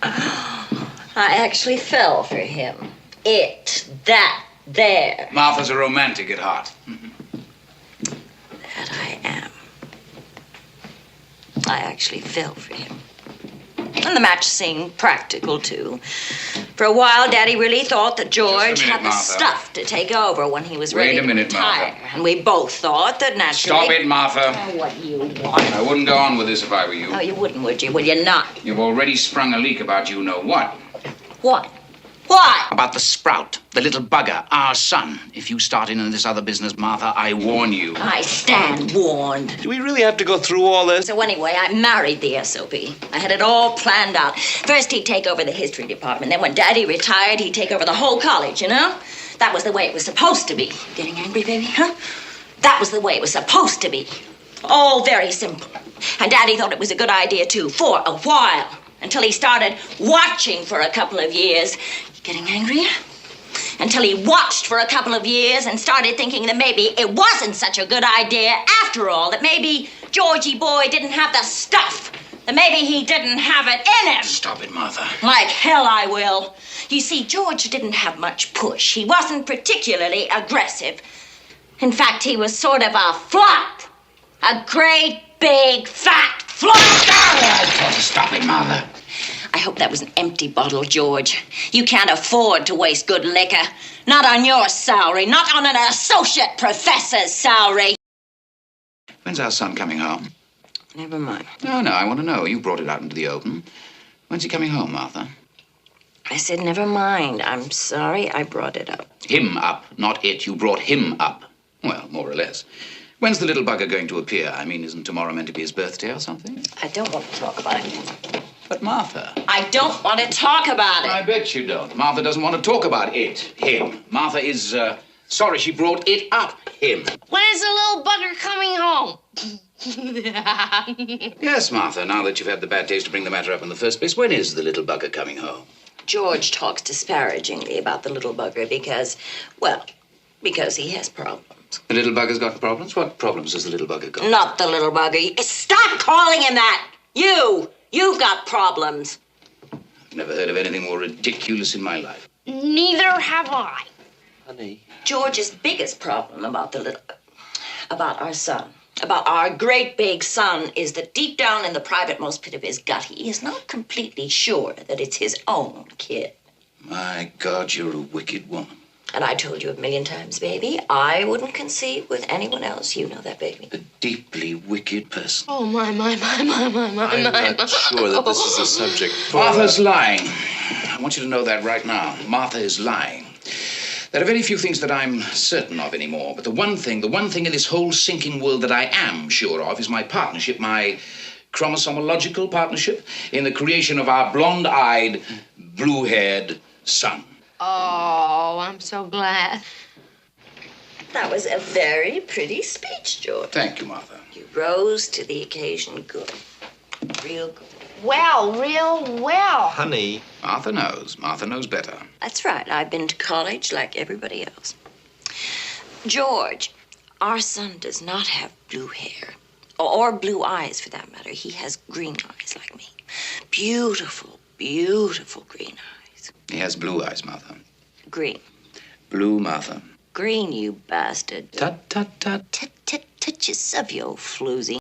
I actually fell for him. That there. Martha's a romantic at heart. That I am. I actually fell for him. And the match seemed practical, too. For a while, Daddy really thought that George had the stuff to take over when he was ready to retire. And we both thought that naturally... Stop it, Martha. Oh, what do you want? I wouldn't go on with this if I were you. Oh, you wouldn't, would you? Will you not? You've already sprung a leak about you know what. What? What? About the sprout, the little bugger, our son. If you start in on this other business, Martha, I warn you. I stand warned. Do we really have to go through all this? So anyway, I married the SOB. I had it all planned out. First, he'd take over the history department. Then when Daddy retired, he'd take over the whole college, you know? That was the way it was supposed to be. Getting angry, baby, huh? That was the way it was supposed to be. All very simple. And Daddy thought it was a good idea, too, for a while. Until he started watching for a couple of years. Getting angrier? Until he watched for a couple of years and started thinking that maybe it wasn't such a good idea after all. That maybe Georgie boy didn't have the stuff. That maybe he didn't have it in him. Stop it, Martha. Like hell I will. You see, George didn't have much push. He wasn't particularly aggressive. In fact, he was sort of a flop. A great, big, fat flop. Stop it, Martha. I hope that was an empty bottle, George. You can't afford to waste good liquor. Not on your salary. Not on an associate professor's salary. When's our son coming home? Never mind. No, I want to know. You brought it out into the open. When's he coming home, Martha? I said never mind. I'm sorry I brought it up. Him up, not it. You brought him up. Well, more or less. When's the little bugger going to appear? I mean, isn't tomorrow meant to be his birthday or something? I don't want to talk about it. But Martha... I don't want to talk about it. I bet you don't. Martha doesn't want to talk about it. Him. Martha is, sorry she brought it up. Him. When is the little bugger coming home? Yes, Martha, now that you've had the bad taste to bring the matter up in the first place, when is the little bugger coming home? George talks disparagingly about the little bugger because he has problems. The little bugger's got problems? What problems has the little bugger got? Not the little bugger. Stop calling him that! You've got problems. I've never heard of anything more ridiculous in my life. Neither have I. Honey. George's biggest problem about our son, about our great big son, is that deep down in the private most pit of his gut, he is not completely sure that it's his own kid. My God, you're a wicked woman. And I told you a million times, baby, I wouldn't conceive with anyone else. You know that, baby. A deeply wicked person. Oh, my. I'm not sure that this is the subject for... Martha's lying. I want you to know that right now. Martha is lying. There are very few things that I'm certain of anymore, but the one thing in this whole sinking world that I am sure of is my partnership, my chromosomological partnership in the creation of our blonde-eyed, blue-haired son. Oh, I'm so glad. That was a very pretty speech, George. Thank you, Martha. You rose to the occasion good. Real good. Well, real well. Honey. Martha knows. Martha knows better. That's right. I've been to college like everybody else. George, our son does not have blue hair. Or blue eyes, for that matter. He has green eyes like me. Beautiful, beautiful green eyes. He has blue eyes, Martha. Green. Blue, Martha. Green, you bastard. Tut, tut, tut. Tut, tut, tut, you sub, you old floozy.